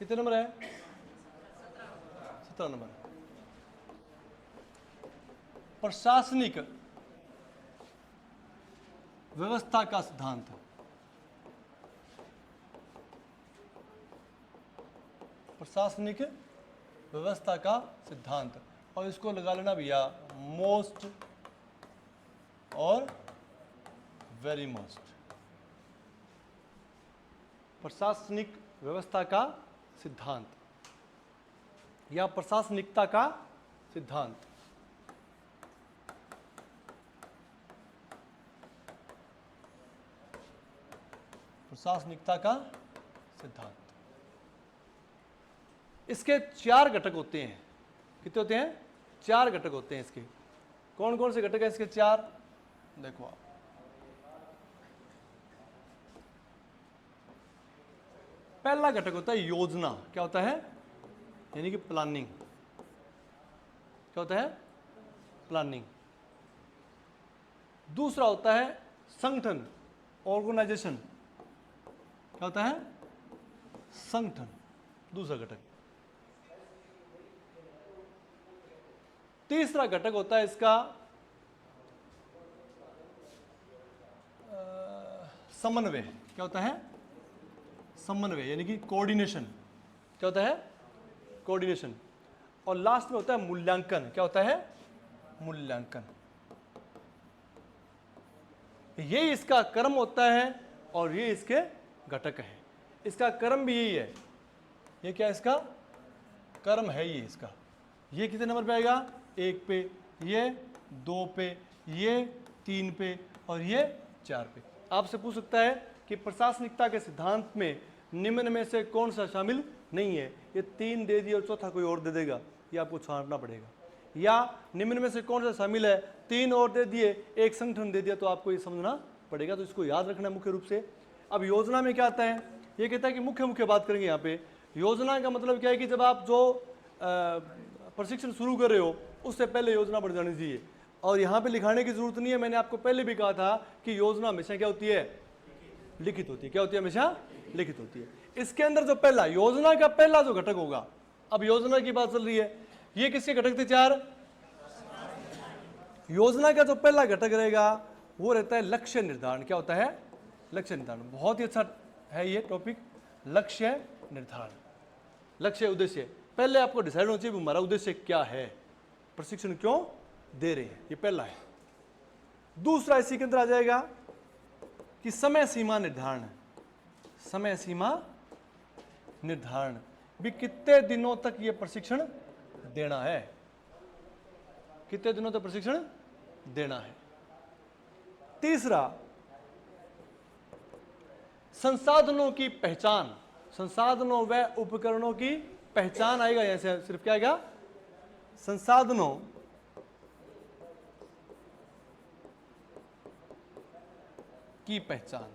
कितने नंबर है? 17 नंबर। प्रशासनिक व्यवस्था का सिद्धांत। प्रशासनिक व्यवस्था का सिद्धांत, और इसको लगा लेना भैया मोस्ट और वेरी मोस्ट। प्रशासनिक व्यवस्था का सिद्धांत या प्रशासनिकता का सिद्धांत। प्रशासनिकता का सिद्धांत। इसके 4 घटक होते हैं। कितने होते हैं? 4 घटक होते हैं इसके। कौन कौन से घटक है इसके? 4 देखो आप। पहला घटक होता है योजना। क्या होता है? यानी कि प्लानिंग। क्या होता है? प्लानिंग। दूसरा होता है संगठन, ऑर्गेनाइजेशन। क्या होता है? संगठन, दूसरा घटक। तीसरा घटक होता है इसका समन्वय। क्या होता है? समन्वय, यानी कि कोऑर्डिनेशन। क्या होता है? कोऑर्डिनेशन। और लास्ट में होता है मूल्यांकन। क्या होता है? मूल्यांकन। ये इसका कर्म होता है और ये इसके घटक हैं। इसका कर्म भी यही है। ये क्या इसका कर्म है? ये इसका। ये कितने नंबर पे आएगा? 1 पे, ये 2 पे, ये 3 पे और ये 4 पे। आपसे पूछ सकता है कि प्रशासनिकता के सिद्धांत में निम्न में से कौन सा शामिल नहीं है? ये 3 दे दिए और चौथा कोई और दे देगा, ये आपको छांटना पड़ेगा। या निम्न में से कौन सा शामिल है? 3 और दे दिए, 1 संगठन दे दिया, तो आपको ये समझना पड़ेगा। तो इसको याद रखना मुख्य रूप से। अब योजना में क्या आता है? ये कहता है कि मुख्य बात करेंगे यहाँ पे। योजना का मतलब क्या है कि जब आप जो प्रशिक्षण शुरू कर रहे हो उससे पहले योजना बन जानी चाहिए। और यहाँ पे लिखाने की जरूरत नहीं है। मैंने आपको पहले भी कहा था कि योजना हमेशा क्या होती है? लिखित होती है। क्या होती है? हमेशा लिखित होती है। इसके अंदर जो पहला योजना का पहला जो घटक होगा, अब योजना की बात चल रही है, ये किसके घटक थे? 4। योजना का जो पहला घटक रहेगा वो रहता है लक्ष्य निर्धारण। क्या होता है? लक्ष्य निर्धारण। बहुत ही अच्छा है ये टॉपिक, लक्ष्य निर्धारण। लक्ष्य उद्देश्य पहले आपको डिसाइड होना चाहिए हमारा उद्देश्य क्या है, प्रशिक्षण क्यों दे रहे हैं, ये पहला है। दूसरा इसी के अंदर आ जाएगा कि समय सीमा निर्धारण। समय सीमा निर्धारण भी कितने दिनों तक ये प्रशिक्षण देना है, कितने दिनों तक प्रशिक्षण देना है। तीसरा संसाधनों की पहचान। संसाधनों व उपकरणों की पहचान आएगा यहां से। सिर्फ क्या आएगा? संसाधनों की पहचान,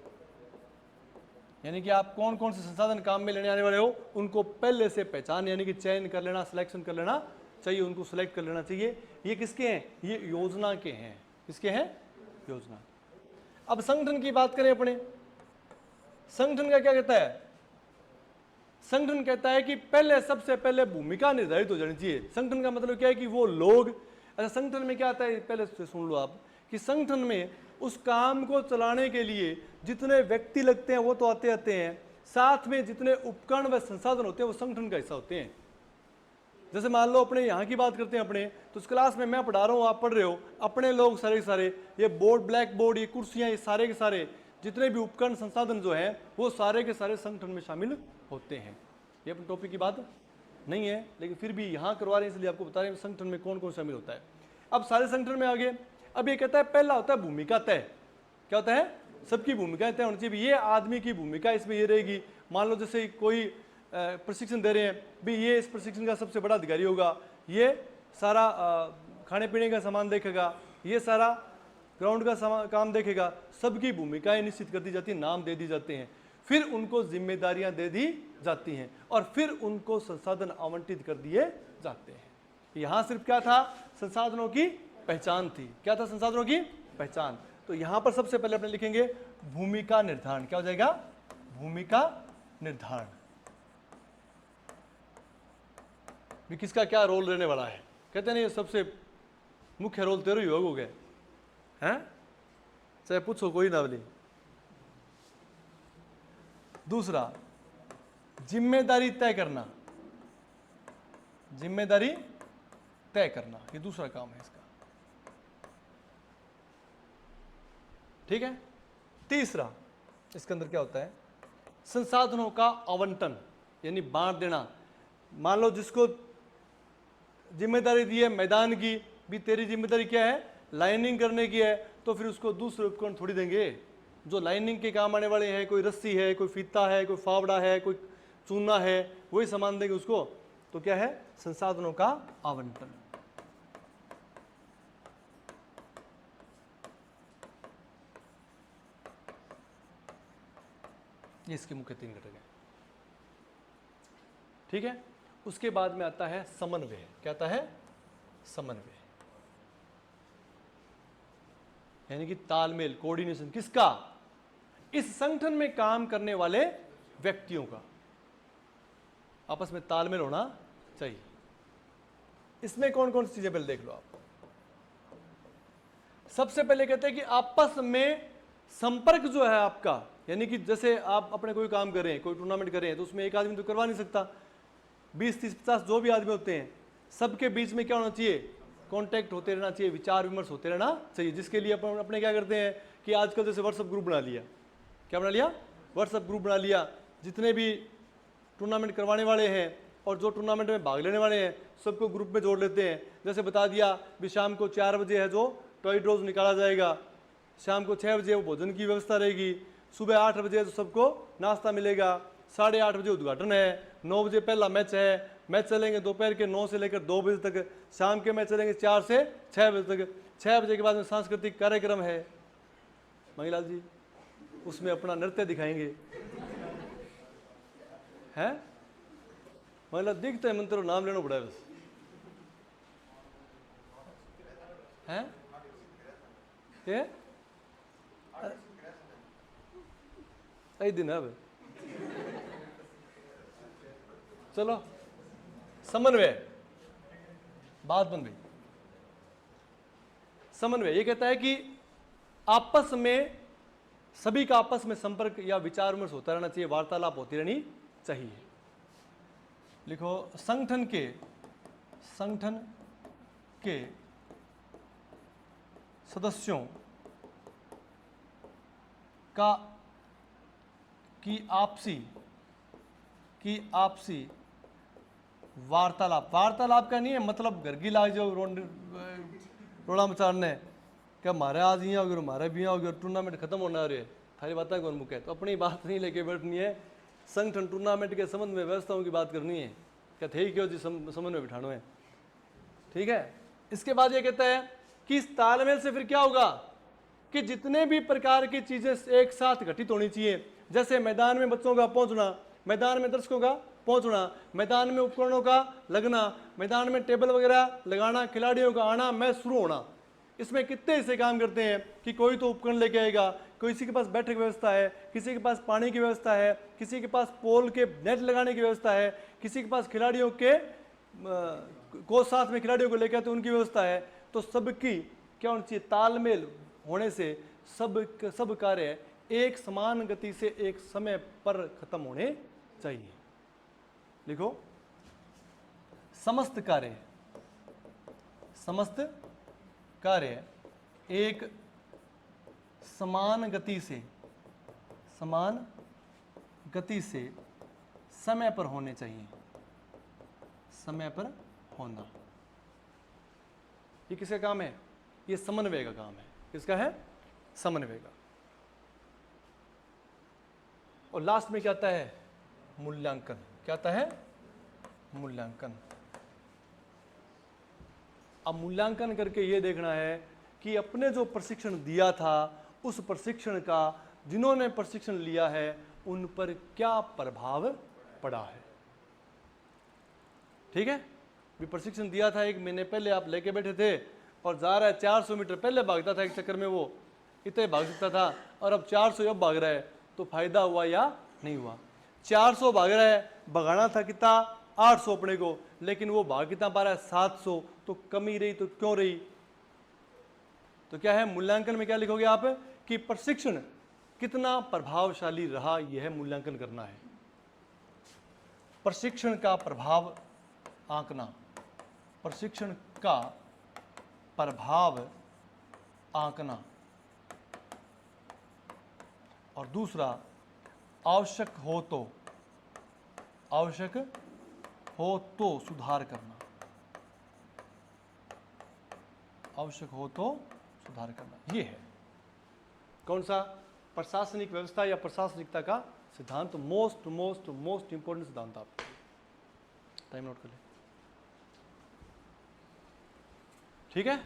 यानी कि आप कौन कौन से संसाधन काम में लेने आने वाले हो उनको पहले से पहचान, यानी कि चयन कर लेना, सिलेक्शन कर लेना चाहिए, उनको सिलेक्ट कर लेना चाहिए। ये किसके हैं? ये योजना के हैं। किसके हैं? योजना। अब संगठन की बात करें अपने, संगठन का क्या कहता है? संगठन कहता है कि पहले सबसे पहले भूमिका निर्धारित हो जानी चाहिए। संगठन का मतलब क्या है कि वो लोग, अच्छा संगठन में क्या आता है पहले से सुन लो आप, कि संगठन में उस काम को चलाने के लिए जितने व्यक्ति लगते हैं वो तो आते हैं, साथ में जितने उपकरण व संसाधन होते हैं वो संगठन का हिस्सा होते हैं। जैसे मान लो अपने यहाँ की बात करते हैं अपने, तो उस क्लास में मैं पढ़ा रहा हूँ, आप पढ़ रहे हो, अपने लोग सारे के सारे, ये बोर्ड, ब्लैक बोर्ड, ये कुर्सियाँ, ये सारे के सारे जितने भी उपकरण संसाधन जो हैं वो सारे के सारे संगठन में शामिल होते हैं। ये अपने टॉपिक की बात नहीं है, लेकिन फिर भी यहाँ करवा रहे हैं इसलिए आपको बता रहे हैं संगठन में कौन कौन शामिल होता है। अब सारे संगठन में आगे, अब ये कहता है पहला होता है भूमिका तय। क्या होता है? सबकी भूमिका तय होनी चाहिए। ये आदमी की भूमिका इसमें ये रहेगी। मान लो जैसे कोई प्रशिक्षण दे रहे हैं, भी ये इस प्रशिक्षण का सबसे बड़ा अधिकारी होगा, ये सारा खाने पीने का सामान देखेगा, ये सारा ग्राउंड का काम देखेगा। सबकी भूमिकाएं निश्चित कर दी जाती हैं, नाम दे दी जाते हैं, फिर उनको जिम्मेदारियां दे दी जाती हैं और फिर उनको संसाधन आवंटित कर दिए जाते हैं। यहां सिर्फ क्या था? संसाधनों की पहचान थी। क्या था? संसाधनों की पहचान। तो यहां पर सबसे पहले अपने लिखेंगे भूमिका निर्धारण। क्या हो जाएगा? भूमिका निर्धारण। भी किसका क्या रोल रहने वाला है। कहते नहीं सबसे मुख्य रोल तेरे ही हो गए हैं, चाहे पूछो कोई ना बोली। दूसरा, जिम्मेदारी तय करना, जिम्मेदारी तय करना, ये दूसरा काम है इसका। ठीक है। तीसरा, इसके अंदर क्या होता है, संसाधनों का आवंटन यानी बांट देना। मान लो जिसको जिम्मेदारी दी है मैदान की, भी तेरी जिम्मेदारी क्या है, लाइनिंग करने की है, तो फिर उसको दूसरे उपकरण थोड़ी देंगे जो लाइनिंग के काम आने वाले हैं। कोई रस्सी है, कोई फीता है, कोई फावड़ा है, कोई चूना है, वही सामान देंगे उसको। तो क्या है, संसाधनों का आवंटन। ये इसके मुख्य 3 घटक हैं। ठीक है। उसके बाद में आता है समन्वय। क्या आता है, समन्वय यानी कि तालमेल, कोऑर्डिनेशन। किसका, इस संगठन में काम करने वाले व्यक्तियों का आपस में तालमेल होना चाहिए। इसमें कौन कौन सी चीजें पहले देख लो आप। सबसे पहले कहते हैं कि आपस में संपर्क जो है आपका, यानी कि जैसे आप अपने कोई काम कर रहे हैं, कोई टूर्नामेंट कर रहे हैं, तो उसमें एक आदमी तो करवा नहीं सकता, 20, 30, 50 जो भी आदमी होते हैं, सबके बीच में क्या होना चाहिए, कांटेक्ट होते रहना चाहिए, विचार विमर्श होते रहना चाहिए। जिसके लिए अपन अपने क्या करते हैं कि आजकल जैसे व्हाट्सएप ग्रुप बना लिया। क्या बना लिया, व्हाट्सएप ग्रुप बना लिया। जितने भी टूर्नामेंट करवाने वाले हैं और जो टूर्नामेंट में भाग लेने वाले हैं, सबको ग्रुप में जोड़ लेते हैं। जैसे बता दिया भी शाम को 4 बजे है जो टॉय ड्रॉज निकाला जाएगा, शाम को 6 बजे वो भोजन की व्यवस्था रहेगी, सुबह 8 बजे तो सबको नाश्ता मिलेगा, 8:30 बजे उद्घाटन है, 9 बजे पहला मैच है, मैच चलेंगे दोपहर के 9 से लेकर 2 बजे तक, शाम के मैच चलेंगे 4 से 6 बजे तक, 6 बजे के बाद में सांस्कृतिक कार्यक्रम है, महिलाल जी उसमें अपना नृत्य दिखाएंगे हैं। महिला दिखते हैं मंत्र नाम लेना पड़ा बस हैं ये सही दिन है अब। चलो समन्वय, बात बन गई। समन्वय ये कहता है कि आपस में सभी का आपस में संपर्क या विचार विमर्श होता रहना चाहिए, वार्तालाप होती रहनी चाहिए। लिखो, संगठन के सदस्यों का की आपसी वार्तालाप का नहीं है मतलब घर की लाग जाओ रोड़ा मचाने क्या हमारे आज यहाँ हो गया, हमारे भी यहाँ हो गया, टूर्नामेंट खत्म होने आ रहे है, थारी बातें कौन मुके। तो अपनी बात नहीं लेके बैठनी है, संगठन टूर्नामेंट के संबंध में व्यवस्थाओं की बात करनी है। क्या थे क्यों जी समन्वय बिठानो है। ठीक है। इसके बाद ये कहता है कि इस तालमेल से फिर क्या होगा कि जितने भी प्रकार की चीजें एक साथ घटित होनी चाहिए, जैसे मैदान में बच्चों का पहुंचना, मैदान में दर्शकों का पहुंचना, मैदान में उपकरणों का लगना, मैदान में टेबल वगैरह लगाना, खिलाड़ियों का आना, मैच शुरू होना। इसमें कितने ऐसे काम करते हैं कि कोई तो उपकरण लेके आएगा, किसी के पास बैठक व्यवस्था है, किसी के पास पानी की व्यवस्था है, किसी के पास पोल के नेट लगाने की व्यवस्था है, किसी के पास खिलाड़ियों के कोच साथ में खिलाड़ियों को लेकर तो उनकी व्यवस्था है। तो सबकी क्या होना चाहिए, तालमेल होने से सब कार्य एक समान गति से एक समय पर खत्म होने चाहिए। लिखो, समस्त कार्य एक समान गति से समय पर होने चाहिए। समय पर होना ये किसका काम है, ये समन्वय का काम है। किसका है, समन्वय का। और लास्ट में क्या आता है, मूल्यांकन। क्या आता है, मूल्यांकन। अब मूल्यांकन करके ये देखना है कि अपने जो प्रशिक्षण दिया था उस प्रशिक्षण का जिन्होंने प्रशिक्षण लिया है उन पर क्या प्रभाव पड़ा है। ठीक है। भी प्रशिक्षण दिया था 1 महीने पहले आप लेके बैठे थे और जा रहा है 400 मीटर पहले भागता था, एक चक्कर में वो इतने भाग सकता था और अब 400 अब भाग रहा है, तो फायदा हुआ या नहीं हुआ। 400 भाग रहा है, भगाना था कितना 800 अपने को, लेकिन वो भाग कितना पा रहा है 700, तो कमी रही, तो क्यों रही? तो क्या है मूल्यांकन में, क्या लिखोगे आप कि प्रशिक्षण कितना प्रभावशाली रहा, यह मूल्यांकन करना है। प्रशिक्षण का प्रभाव आंकना, प्रशिक्षण का प्रभाव आंकना। और दूसरा, आवश्यक हो तो सुधार करना, आवश्यक हो तो सुधार करना। ये है कौन सा? प्रशासनिक व्यवस्था या प्रशासनिकता का सिद्धांत। मोस्ट मोस्ट मोस्ट इंपॉर्टेंट सिद्धांत आपके लिए। टाइम नोट कर ले, ठीक है।